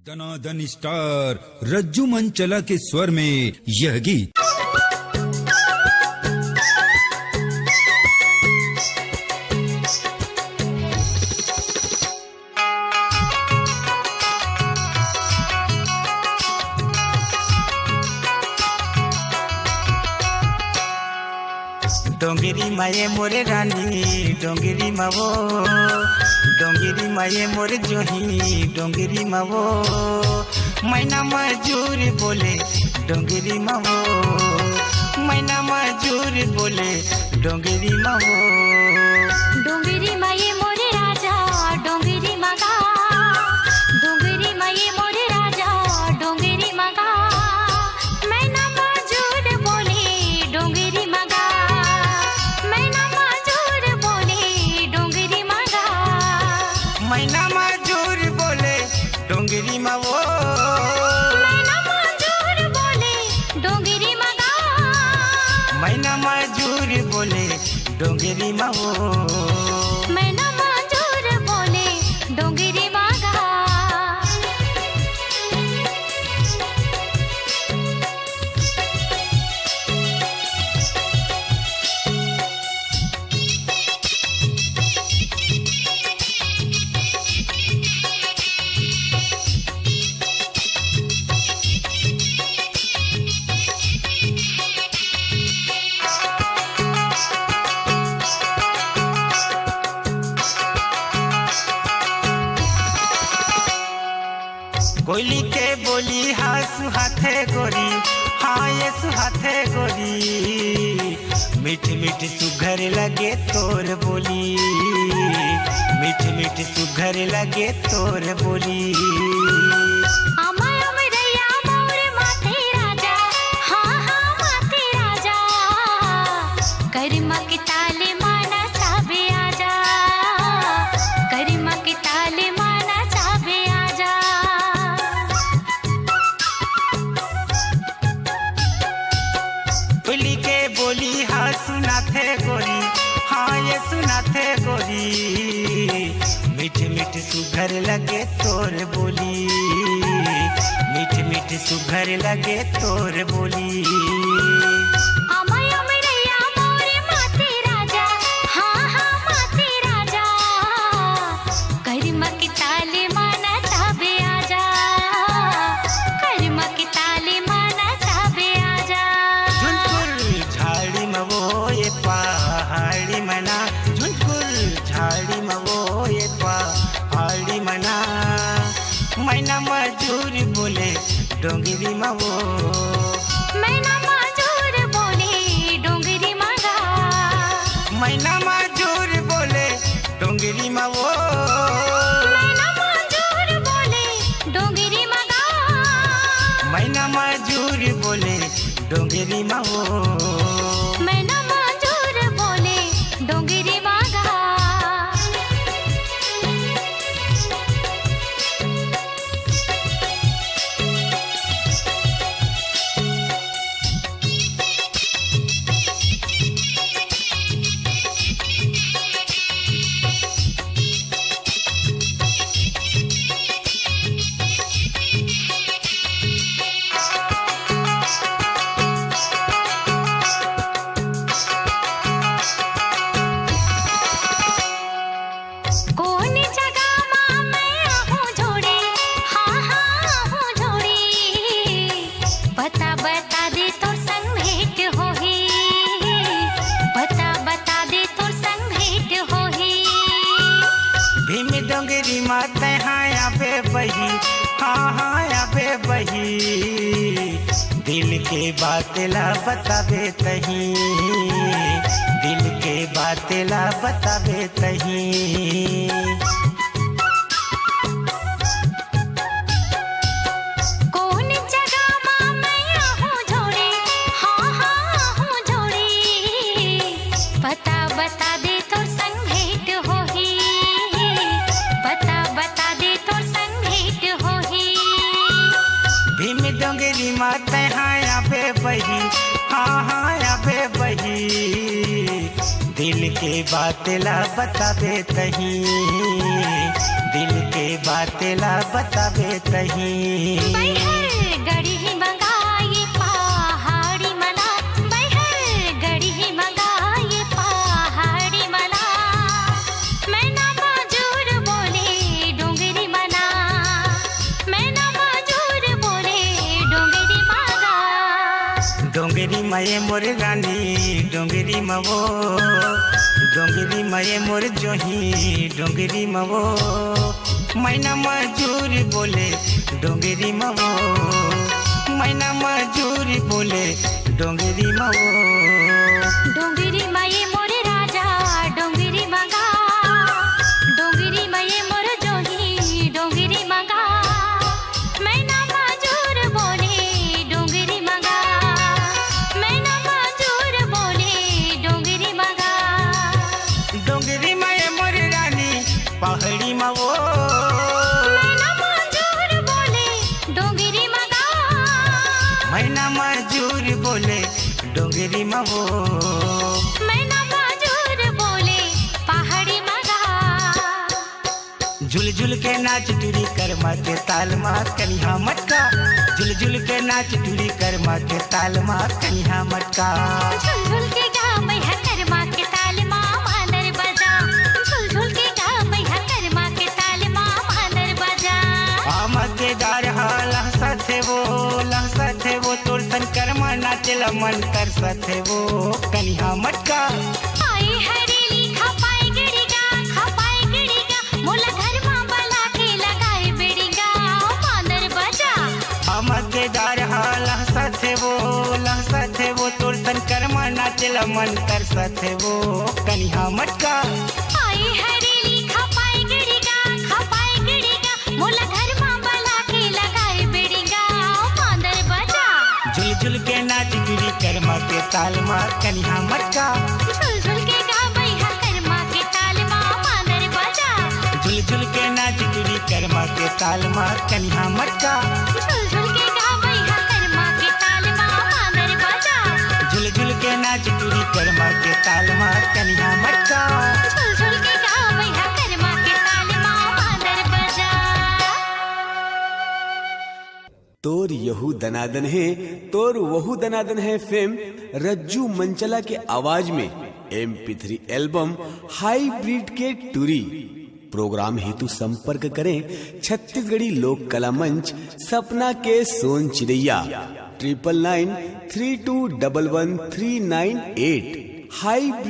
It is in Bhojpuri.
दनादन स्टार रज्जू मंचला के स्वर में यह गीत। डोंगरी माये मोरे रानी डोंगरी मावो, डोंगरी माये मोरे जोही डोंगरी मावो, मैना मजूर बोले डोंगरी मावो, मैना मजूर बोले डोंगरी मावो। डोंगरी माये मोरे राजा डोंगरी मगा, डोंगरी माये मोरे राजा डोंगरी मगा, मैना मजूर बोले डोंगरी मगा, मैना मजूर बोले डोंगरी मगा, मैना मजूर बोले डोंगरी मावो, मैना मजूर बोले डोंगरी मगा, मैना मजूर बोले डोंगरी मावो। मैना मजूर बोले डोंगरी मगा। कोयली के बोली हाँ सुहाथे गोरी, हाँ ये सुहाथे गोरी, मीठ मीठ सुघर लगे तोर बोली, मीठ मीठ सुघर लगे तोर बोली। अमय अमरैया मोरे माथे राजा, हाँ हाँ माथे राजा, करिमा के ताले माना चाबे आजा, करिमा के ताले माना चाबे आजा। कोयली के बोली हाँ सुनाथे गोरी, हाँ ये सुनाथे गोरी, मीठ मीठ सुघर लगे तोर बोली, मीठ मीठ सुघर लगे तोर बोली। अमय अमरैया मोरे माथे राजा, हाँ हाँ माथे राजा, करिमा के ताले माना चाबे आजा, करिमा के ताले माना चाबे आजा। झुनकुर झाड़ी मवो ये पहाड़ी मना, झुनकुर झाड़ी मवो ये पहाड़ी मना, मैना मजूर बोले डोंगरी मवो, मैना मजूर बोले डोंगरी मगा, मैना मजूर बोले डोंगरी मवो, मैना मजूर बोले डोंगरी मगा, मैना मजूर बोले डोंगरी मवो। मैना मजूर बोले डोंगरी मगा। कौन जगह माँ मैं आहूँ जोड़ी, हाँ हाँ आहूँ जोड़ी, बता बता दे तो संग भेंट होही, बता बता दे तो संग भेंट होही। भीम डोंगरी माते हाँ आबे बही, हाँ हाँ आबे बही, दिल के बातेला बताबे तही, दिल के बातेला बताबे तही। कौन जगह माँ मैं आहूँ जोड़ी, हाँ हाँ आहूँ जोड़ी, बता बता दे तो संग भेंट होही, बता बता दे तो संग भेंट होही। भीम डोंगरी माते हाँ आबे बही, हाँ हाँ आबे बही, दिल के बातेला बताबे तही, दिल के बातेला बतावे तही बैहर गड़ी ही मंगाए पहाड़ी मला बैहर गड़ी ही मंगाए पहाड़ी मला मैं ना मजूर बोले डोंगरी मना मैं ना मजूर बोले डोंगरी मागा डोंगरी मये मोर रानी डोंगरी मवो डोंगरी मये मोर जोही डोंगरी मवो मैना मजूर बोले डोंगरी मवो मैना मजूर बोले डोंगरी मवो डोंगरी मये मोर राजा डोंगरी मंगा डोंगरी मये मोर जोही डोंगरी मंगा मैं ना मजूर बोले डोंगरी मंगा मैं ना मजूर बोले डोंगरी मंगा डोंगरी मये मोर रानी पहाड़ी मवो मैं ना मजूर बोले डोंगरी मंगा मैना मजूर बोले डोंगरी मवो मैं ना मजूर बोले पहाड़ी मंगा झुल झुल के नाच टूरी कर्मा के ताल मा कनिहा मटका झुल झुल के नाच टूरी कर्मा के ताल मा कनिहा मटका झुल झुल के गा मैया कर्मा के ताल मा मानर बजा झुल झुल के गा मैया कर्मा के ताल मा मानर बजा के दार लहसा थे वो तोर सन कर्मा नाचेला मन कर सथे वो कनिहा मटका आई हरेली खपाई गिड़ी गा मोला घर मा बला के लगाए बेड़ी गा मानर बजा के दार लहसा थे वो तोर सन कर्मा नाचेला मन कर सथे वो कनिहा मटका आई हरेली खपाई गिड़ी गा मोला घर मा बला के लगाए बेड़ी गा मानर बजा झुल झुल के नाच टूरी कर्मा के ताल मा कनिहा मटका झुल झुल के गा मैया कर्मा के ताल मा मानर बजा झुल झुल के नाच टूरी कर्मा के ताल मा कनिहा मटका झुल झुल के गा मैया कर्मा के ताल मा मानर बजा झुल झुल के नाच टूरी कर्मा के ताल मा कनिहा मटका झुल झुल के गा मैया कर्मा के ताल मा मानर बजा तोर यहू दनादन है तोर वहू दनादन है फेम रज्जू मंचला के आवाज में MP3 एल्बम हाईब्रिड के टूरी प्रोग्राम हेतु संपर्क करें छत्तीसगढ़ी लोक कला मंच सपना के सोन चिड़ैया 9993211398 हाईब्रिड